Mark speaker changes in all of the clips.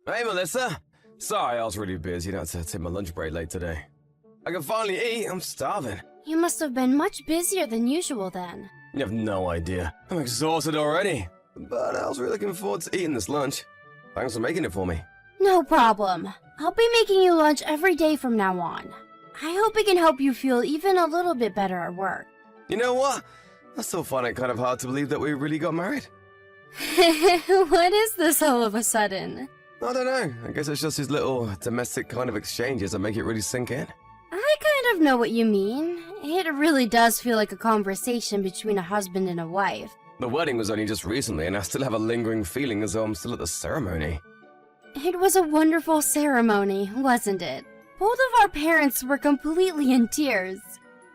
Speaker 1: Hey, Melissa. Sorry, I was really busy. I had to take my lunch break late today. I can finally eat. I'm starving.
Speaker 2: You must have been much busier than usual then.
Speaker 1: You have no idea. I'm exhausted already. But I was really looking forward to eating this lunch. Thanks for making it for me.
Speaker 2: No problem. I'll be making you lunch every day from now on. I hope it can help you feel even a little bit better at work.
Speaker 1: You know what? I still find it kind of hard to believe that we really got married.
Speaker 2: What is this all of a sudden?
Speaker 1: I don't know. I guess it's just these little domestic kind of exchanges that make it really sink in.
Speaker 2: I kind of know what you mean. It really does feel like a conversation between a husband and a wife.
Speaker 1: The wedding was only just recently, and I still have a lingering feeling as though I'm still at the ceremony.
Speaker 2: It was a wonderful ceremony, wasn't it? Both of our parents were completely in tears.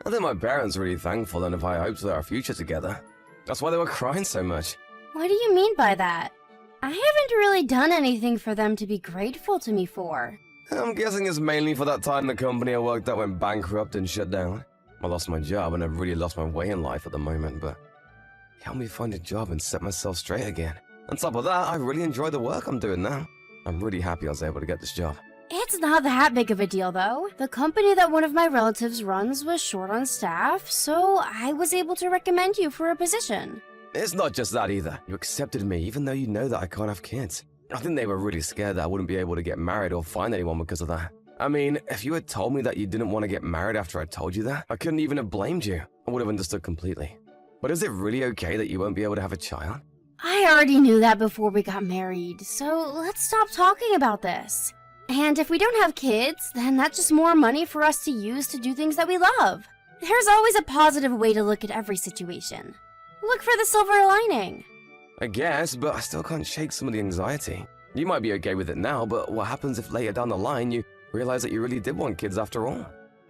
Speaker 1: I think my parents were really thankful and have high hopes for our future together. That's why they were crying so much.
Speaker 2: What do you mean by that? I haven't really done anything for them to be grateful to me for.
Speaker 1: I'm guessing it's mainly for that time the company I worked at went bankrupt and shut down. I lost my job and I've really lost my way in life at the moment, but it helped me find a job and set myself straight again. On top of that, I really enjoy the work I'm doing now. I'm really happy I was able to get this job.
Speaker 2: It's not that big of a deal, though. The company that one of my relatives runs was short on staff, so I was able to recommend you for a position.
Speaker 1: It's not just that either. You accepted me even though you know that I can't have kids. I think they were really scared that I wouldn't be able to get married or find anyone because of that. I mean, if you had told me that you didn't want to get married after I told you that, I couldn't even have blamed you. I would have understood completely. But is it really okay that you won't be able to have a child?
Speaker 2: I already knew that before we got married, so let's stop talking about this. And if we don't have kids, then that's just more money for us to use to do things that we love. There's always a positive way to look at every situation. Look for the silver lining.
Speaker 1: I guess, but I still can't shake some of the anxiety. You might be okay with it now, but what happens if later down the line you realize that you really did want kids after all?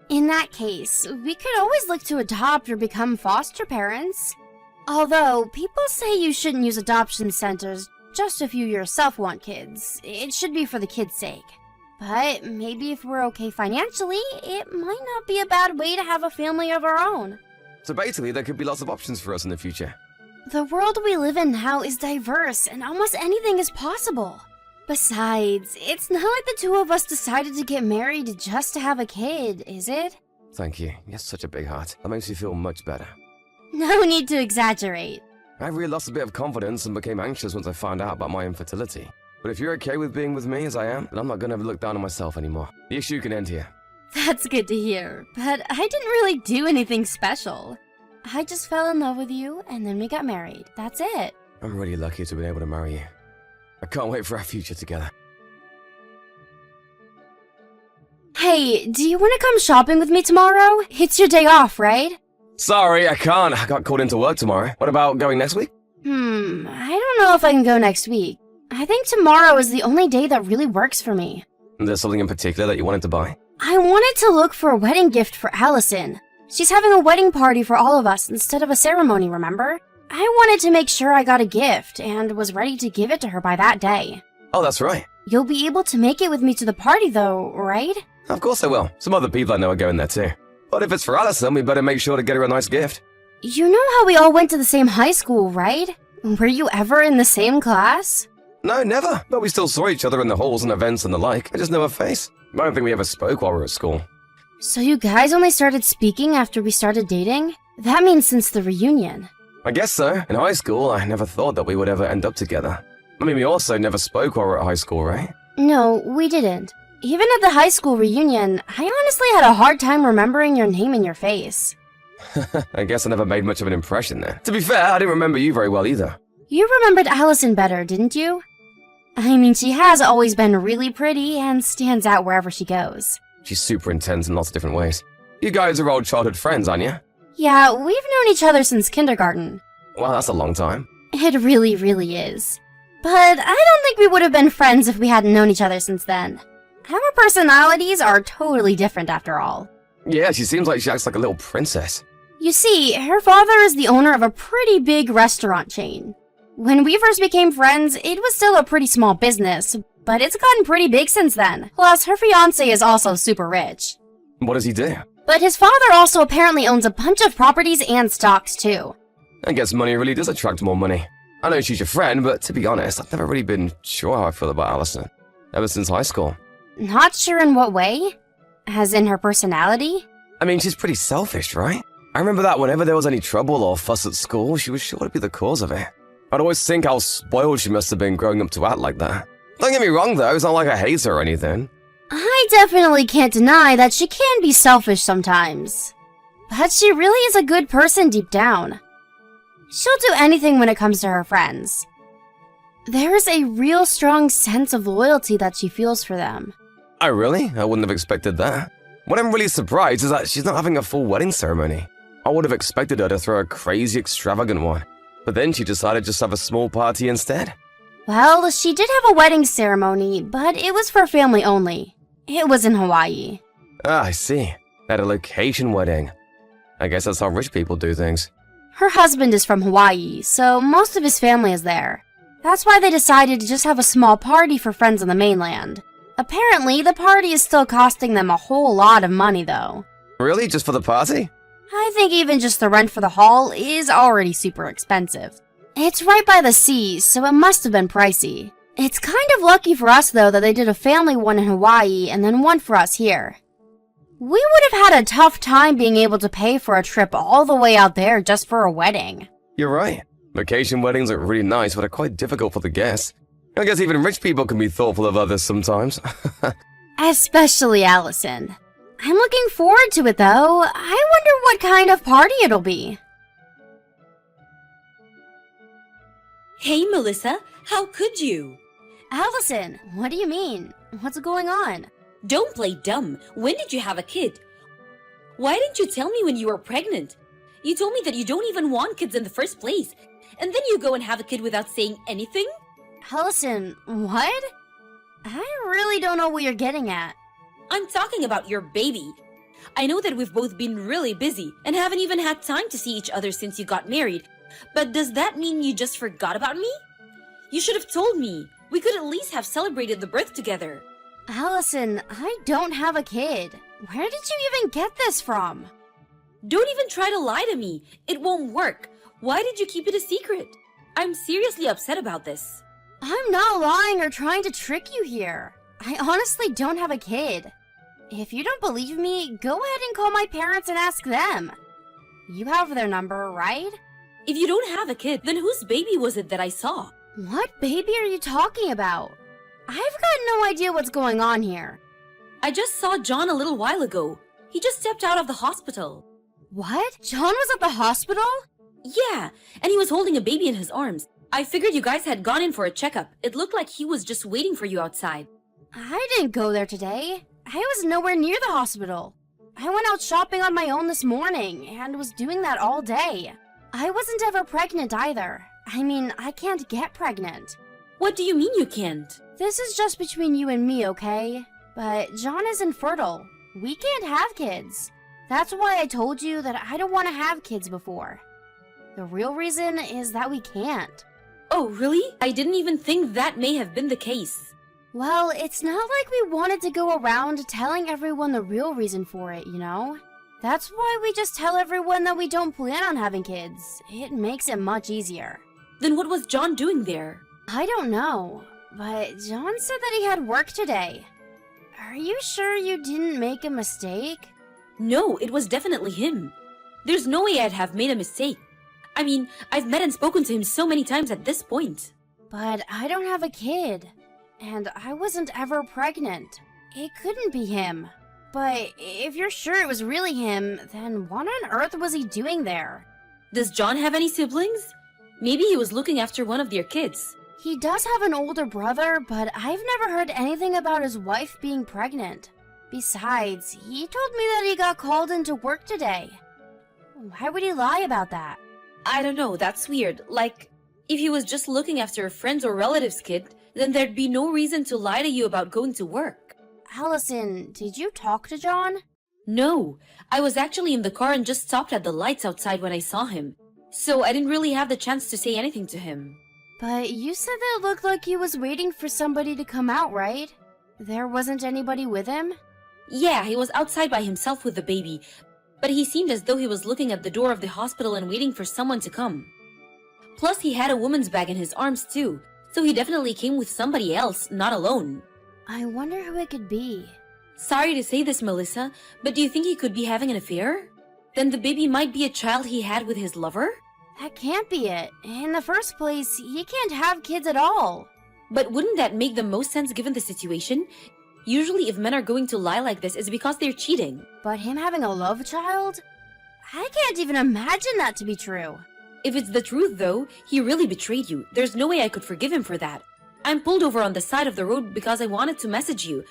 Speaker 2: In that case, we could always look to adopt or become foster parents. Although, people say you shouldn't use adoption centers just if you yourself want kids. It should be for the kids' sake. But maybe if we're okay financially, it might not be a bad way to have a family of our own.
Speaker 1: So basically, there could be lots of options for us in the future.
Speaker 2: The world we live in now is diverse and almost anything is possible. Besides, it's not like the two of us decided to get married just to have a kid, is it?
Speaker 1: Thank you. You have such a big heart. That makes me feel much better.
Speaker 2: No need to exaggerate.
Speaker 1: I really lost a bit of confidence and became anxious once I found out about my infertility. But if you're okay with being with me as I am, then I'm not gonna look down on myself anymore. The issue can end here.
Speaker 2: That's good to hear, but I didn't really do anything special. I just fell in love with you, and then we got married. That's it.
Speaker 1: I'm really lucky to have been able to marry you. I can't wait for our future together.
Speaker 2: Hey, do you want to come shopping with me tomorrow? It's your day off, right?
Speaker 1: Sorry, I can't. I got called into work tomorrow. What about going next week?
Speaker 2: I don't know if I can go next week. I think tomorrow is the only day that really works for me.
Speaker 1: There's something in particular that you wanted to buy?
Speaker 2: I wanted to look for a wedding gift for Allison. She's having a wedding party for all of us instead of a ceremony, remember? I wanted to make sure I got a gift and was ready to give it to her by that day.
Speaker 1: Oh, that's right.
Speaker 2: You'll be able to make it with me to the party though, right?
Speaker 1: Of course I will. Some other people I know are going there too. But if it's for Allison, we better make sure to get her a nice gift.
Speaker 2: You know how we all went to the same high school, right? Were you ever in the same class?
Speaker 1: No, never. But we still saw each other in the halls and events and the like. I just know her face. I don't think we ever spoke while we were at school.
Speaker 2: So you guys only started speaking after we started dating? That means since the reunion.
Speaker 1: I guess so. In high school, I never thought that we would ever end up together. I mean, we also never spoke while we were at high school, right?
Speaker 2: No, we didn't. Even at the high school reunion, I honestly had a hard time remembering your name and your face.
Speaker 1: I guess I never made much of an impression there. To be fair, I didn't remember you very well either.
Speaker 2: You remembered Allison better, didn't you? I mean, she has always been really pretty and stands out wherever she goes.
Speaker 1: She's super intense in lots of different ways. You guys are old childhood friends, aren't you?
Speaker 2: Yeah, we've known each other since kindergarten.
Speaker 1: Well, that's a long time.
Speaker 2: It really, really is. But I don't think we would have been friends if we hadn't known each other since then. Our personalities are totally different after all.
Speaker 1: Yeah, she seems like she acts like a little princess.
Speaker 2: You see, her father is the owner of a pretty big restaurant chain. When we first became friends, it was still a pretty small business, but it's gotten pretty big since then. Plus, her fiancé is also super rich.
Speaker 1: What does he do?
Speaker 2: But his father also apparently owns a bunch of properties and stocks too.
Speaker 1: I guess money really does attract more money. I know she's your friend, but to be honest, I've never really been sure how I feel about Allison. ever since high school.
Speaker 2: Not sure in what way? As in her personality?
Speaker 1: I mean, she's pretty selfish, right? I remember that whenever there was any trouble or fuss at school, she was sure to be the cause of it. I'd always think how spoiled she must have been growing up to act like that. Don't get me wrong though, it's not like I hate her or anything.
Speaker 2: I definitely can't deny that she can be selfish sometimes. But she really is a good person deep down. She'll do anything when it comes to her friends. There's a real strong sense of loyalty that she feels for them.
Speaker 1: I wouldn't have expected that. What I'm really surprised is that she's not having a full wedding ceremony. I would have expected her to throw a crazy extravagant one, but then she decided just to have a small party instead.
Speaker 2: Well, she did have a wedding ceremony, but it was for family only. It was in Hawaii.
Speaker 1: Ah, I see. At a location wedding. I guess that's how rich people do things.
Speaker 2: Her husband is from Hawaii, so most of his family is there. That's why they decided to just have a small party for friends on the mainland. Apparently, the party is still costing them a whole lot of money, though.
Speaker 1: Really? Just for the party?
Speaker 2: I think even just the rent for the hall is already super expensive. It's right by the sea, so it must have been pricey. It's kind of lucky for us, though, that they did a family one in Hawaii and then one for us here. We would have had a tough time being able to pay for a trip all the way out there just for a wedding.
Speaker 1: You're right. Vacation weddings are really nice, but are quite difficult for the guests. I guess even rich people can be thoughtful of others sometimes.
Speaker 2: Especially Allison. I'm looking forward to it, though. I wonder what kind of party it'll be.
Speaker 3: Hey, Melissa, how could you?
Speaker 2: Allison, what do you mean? What's going on?
Speaker 3: Don't play dumb. When did you have a kid? Why didn't you tell me when you were pregnant? You told me that you don't even want kids in the first place. And then you go and have a kid without saying anything?
Speaker 2: Allison, what? I really don't know what you're getting at.
Speaker 3: I'm talking about your baby. I know that we've both been really busy and haven't even had time to see each other since you got married. But does that mean you just forgot about me? You should have told me. We could at least have celebrated the birth together.
Speaker 2: Allison, I don't have a kid. Where did you even get this from?
Speaker 3: Don't even try to lie to me. It won't work. Why did you keep it a secret? I'm seriously upset about this.
Speaker 2: I'm not lying or trying to trick you here. I honestly don't have a kid. If you don't believe me, go ahead and call my parents and ask them. You have their number, right?
Speaker 3: If you don't have a kid, then whose baby was it that I saw?
Speaker 2: What baby are you talking about? I've got no idea what's going on here.
Speaker 3: I just saw John a little while ago. He just stepped out of the hospital.
Speaker 2: What? John was at the hospital?
Speaker 3: Yeah, and he was holding a baby in his arms. I figured you guys had gone in for a checkup. It looked like he was just waiting for you outside.
Speaker 2: I didn't go there today. I was nowhere near the hospital. I went out shopping on my own this morning and was doing that all day. I wasn't ever pregnant either. I mean, I can't get pregnant.
Speaker 3: What do you mean you can't?
Speaker 2: This is just between you and me, okay? But John is infertile. We can't have kids. That's why I told you that I don't want to have kids before. The real reason is that we can't.
Speaker 3: Oh, really? I didn't even think that may have been the case.
Speaker 2: Well, it's not like we wanted to go around telling everyone the real reason for it, you know? That's why we just tell everyone that we don't plan on having kids. It makes it much easier.
Speaker 3: Then what was John doing there?
Speaker 2: I don't know, but John said that he had work today. Are you sure you didn't make a mistake?
Speaker 3: No, it was definitely him. There's no way I'd have made a mistake. I mean, I've met and spoken to him so many times at this point.
Speaker 2: But I don't have a kid, and I wasn't ever pregnant. It couldn't be him. But if you're sure it was really him, then what on earth was he doing there?
Speaker 3: Does John have any siblings? Maybe he was looking after one of their kids.
Speaker 2: He does have an older brother, but I've never heard anything about his wife being pregnant. Besides, he told me that he got called into work today. Why would he lie about that?
Speaker 3: I don't know, that's weird. Like, if he was just looking after a friend's or relative's kid, then there'd be no reason to lie to you about going to work.
Speaker 2: Allison, did you talk to John?
Speaker 3: No, I was actually in the car and just stopped at the lights outside when I saw him. So I didn't really have the chance to say anything to him.
Speaker 2: But you said that it looked like he was waiting for somebody to come out, right? There wasn't anybody with him?
Speaker 3: Yeah, he was outside by himself with the baby, but he seemed as though he was looking at the door of the hospital and waiting for someone to come. Plus, he had a woman's bag in his arms too, so he definitely came with somebody else, not alone.
Speaker 2: I wonder who it could be.
Speaker 3: Sorry to say this, Melissa, but do you think he could be having an affair? Then the baby might be a child he had with his lover?
Speaker 2: That can't be it. In the first place, he can't have kids at all.
Speaker 3: But wouldn't that make the most sense given the situation? Usually if men are going to lie like this, it's because they're cheating.
Speaker 2: But him having a love child? I can't even imagine that to be true.
Speaker 3: If it's the truth though, he really betrayed you. There's no way I could forgive him for that. I'm pulled over on the side of the road because I wanted to message you.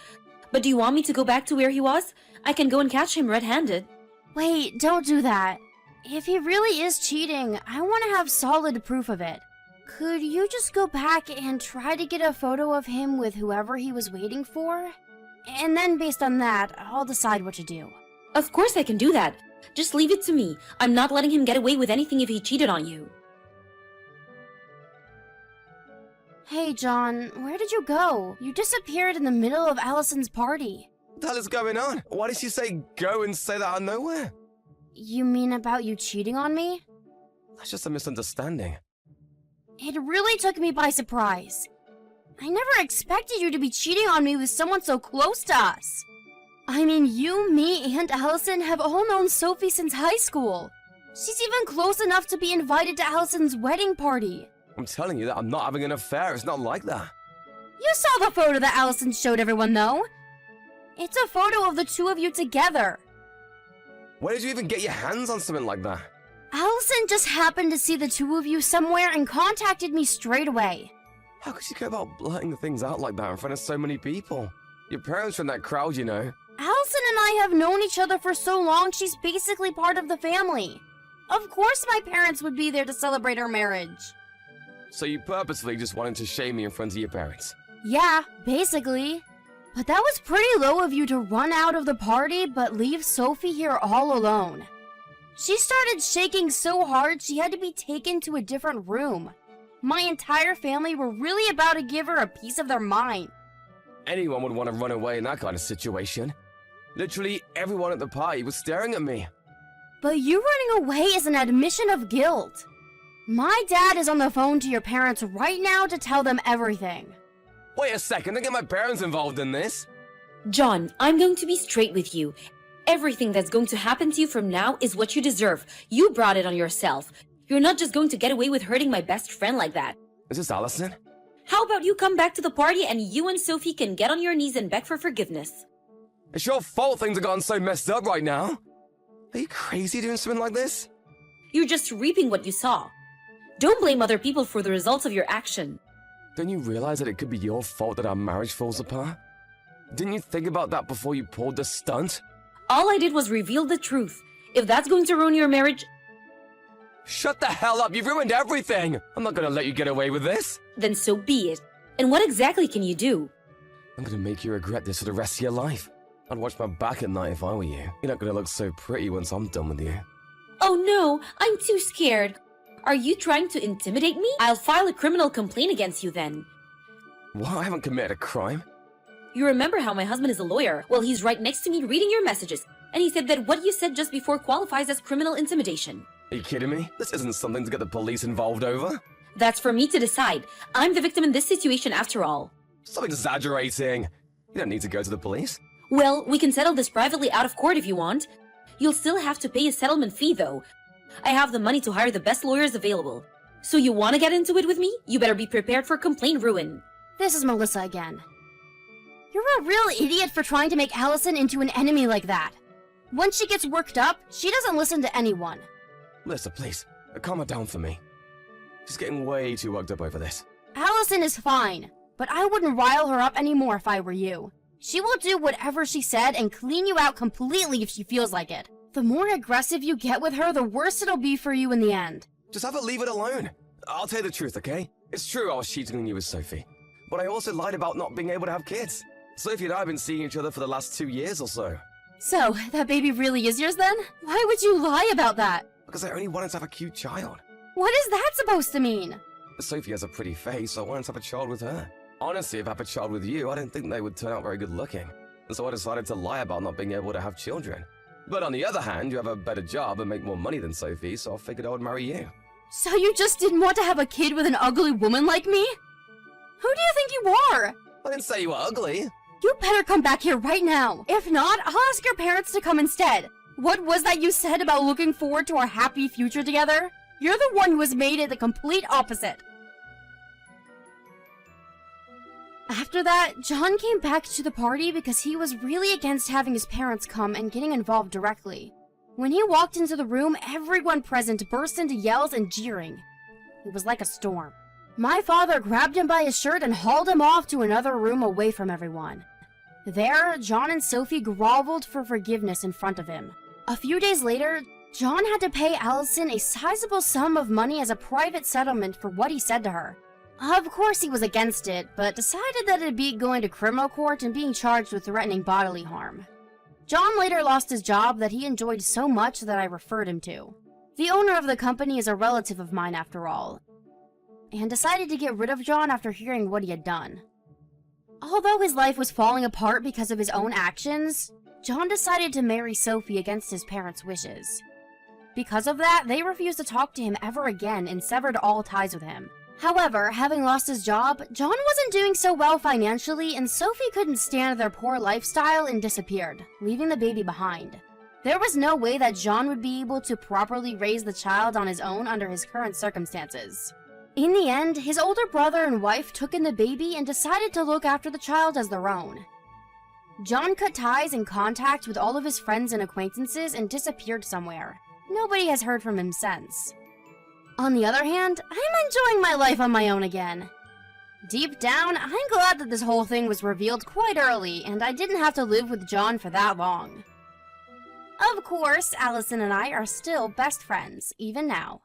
Speaker 3: But do you want me to go back to where he was? I can go and catch him red-handed.
Speaker 2: Wait, don't do that. If he really is cheating, I want to have solid proof of it. Could you just go back and try to get a photo of him with whoever he was waiting for? And then based on that, I'll decide what to do.
Speaker 3: Of course I can do that. Just leave it to me. I'm not letting him get away with anything if he cheated on you.
Speaker 2: Hey, John, where did you go? You disappeared in the middle of Allison's party.
Speaker 1: What the hell is going on? Why did she say go and say that out of nowhere?
Speaker 2: You mean about you cheating on me?
Speaker 1: That's just a misunderstanding.
Speaker 2: It really took me by surprise. I never expected you to be cheating on me with someone so close to us. I mean, you, me, and Allison have all known Sophie since high school. She's even close enough to be invited to Allison's wedding party.
Speaker 1: I'm telling you that I'm not having an affair. It's not like that.
Speaker 2: You saw the photo that Allison showed everyone, though. It's a photo of the two of you together.
Speaker 1: Where did you even get your hands on something like that?
Speaker 2: Allison just happened to see the two of you somewhere and contacted me straight away.
Speaker 1: How could you go about blurting things out like that in front of so many people? Your parents are in that crowd, you know.
Speaker 2: Allison and I have known each other for so long, she's basically part of the family. Of course my parents would be there to celebrate our marriage.
Speaker 1: So you purposely just wanted to shame me in front of your parents?
Speaker 2: Yeah, basically. But that was pretty low of you to run out of the party but leave Sophie here all alone. She started shaking so hard she had to be taken to a different room. My entire family were really about to give her a piece of their mind.
Speaker 1: Anyone would want to run away in that kind of situation. Literally everyone at the party was staring at me.
Speaker 2: But you running away is an admission of guilt. My dad is on the phone to your parents right now to tell them everything.
Speaker 1: Wait a second, don't get my parents involved in this.
Speaker 3: John, I'm going to be straight with you. Everything that's going to happen to you from now is what you deserve. You brought it on yourself. You're not just going to get away with hurting my best friend like that.
Speaker 1: Is this Allison?
Speaker 3: How about you come back to the party and you and Sophie can get on your knees and beg for forgiveness?
Speaker 1: It's your fault things have gotten so messed up right now. Are you crazy doing something like this?
Speaker 3: You're just reaping what you saw. Don't blame other people for the results of your action.
Speaker 1: Don't you realize that it could be your fault that our marriage falls apart? Didn't you think about that before you pulled the stunt?
Speaker 3: All I did was reveal the truth. If that's going to ruin your marriage,
Speaker 1: Shut the hell up, you've ruined everything! I'm not gonna let you get away with this.
Speaker 3: then so be it. And what exactly can you do?
Speaker 1: I'm gonna make you regret this for the rest of your life. I'd watch my back at night if I were you. You're not gonna look so pretty once I'm done with you.
Speaker 3: Oh no, I'm too scared. Are you trying to intimidate me? I'll file a criminal complaint against you then.
Speaker 1: What? I haven't committed a crime.
Speaker 3: You remember how my husband is a lawyer? Well, he's right next to me reading your messages. And he said that what you said just before qualifies as criminal intimidation.
Speaker 1: Are you kidding me? This isn't something to get the police involved over.
Speaker 3: That's for me to decide. I'm the victim in this situation after all.
Speaker 1: Stop exaggerating. You don't need to go to the police.
Speaker 3: Well, we can settle this privately out of court if you want. You'll still have to pay a settlement fee though. I have the money to hire the best lawyers available. So you want to get into it with me? You better be prepared for complaint ruin.
Speaker 2: This is Melissa again. You're a real idiot for trying to make Allison into an enemy like that. Once she gets worked up, she doesn't listen to anyone.
Speaker 1: Melissa, please, calm her down for me. She's getting way too worked up over this.
Speaker 2: Allison is fine, but I wouldn't rile her up anymore if I were you. She will do whatever she said and clean you out completely if she feels like it. The more aggressive you get with her, the worse it'll be for you in the end.
Speaker 1: Just have her leave it alone. I'll tell you the truth, okay? It's true I was cheating on you with Sophie. But I also lied about not being able to have kids. Sophie and I have been seeing each other for the last 2 years or so.
Speaker 2: So, that baby really is yours then? Why would you lie about that?
Speaker 1: Because I only wanted to have a cute child.
Speaker 2: What is that supposed to mean?
Speaker 1: Sophie has a pretty face, so I wanted to have a child with her. Honestly, if I have a child with you, I don't think they would turn out very good looking. And so I decided to lie about not being able to have children. But on the other hand, you have a better job and make more money than Sophie, so I figured I would marry you.
Speaker 2: So you just didn't want to have a kid with an ugly woman like me? Who do you think you are?
Speaker 1: I didn't say you were ugly.
Speaker 2: You better come back here right now. If not, I'll ask your parents to come instead. What was that you said about looking forward to our happy future together? You're the one who has made it the complete opposite. After that, John came back to the party because he was really against having his parents come and getting involved directly. When he walked into the room, everyone present burst into yells and jeering. It was like a storm. My father grabbed him by his shirt and hauled him off to another room away from everyone. There, John and Sophie groveled for forgiveness in front of him. A few days later, John had to pay Allison a sizable sum of money as a private settlement for what he said to her. Of course he was against it, but decided that it'd be going to criminal court and being charged with threatening bodily harm. John later lost his job that he enjoyed so much that I referred him to. The owner of the company is a relative of mine after all, and decided to get rid of John after hearing what he had done. Although his life was falling apart because of his own actions, John decided to marry Sophie against his parents' wishes. Because of that, they refused to talk to him ever again and severed all ties with him. However, having lost his job, John wasn't doing so well financially, and Sophie couldn't stand their poor lifestyle and disappeared, leaving the baby behind. There was no way that John would be able to properly raise the child on his own under his current circumstances. In the end, his older brother and wife took in the baby and decided to look after the child as their own. John cut ties and contact with all of his friends and acquaintances and disappeared somewhere. Nobody has heard from him since. On the other hand, I'm enjoying my life on my own again. Deep down, I'm glad that this whole thing was revealed quite early and I didn't have to live with John for that long. Of course, Allison and I are still best friends, even now.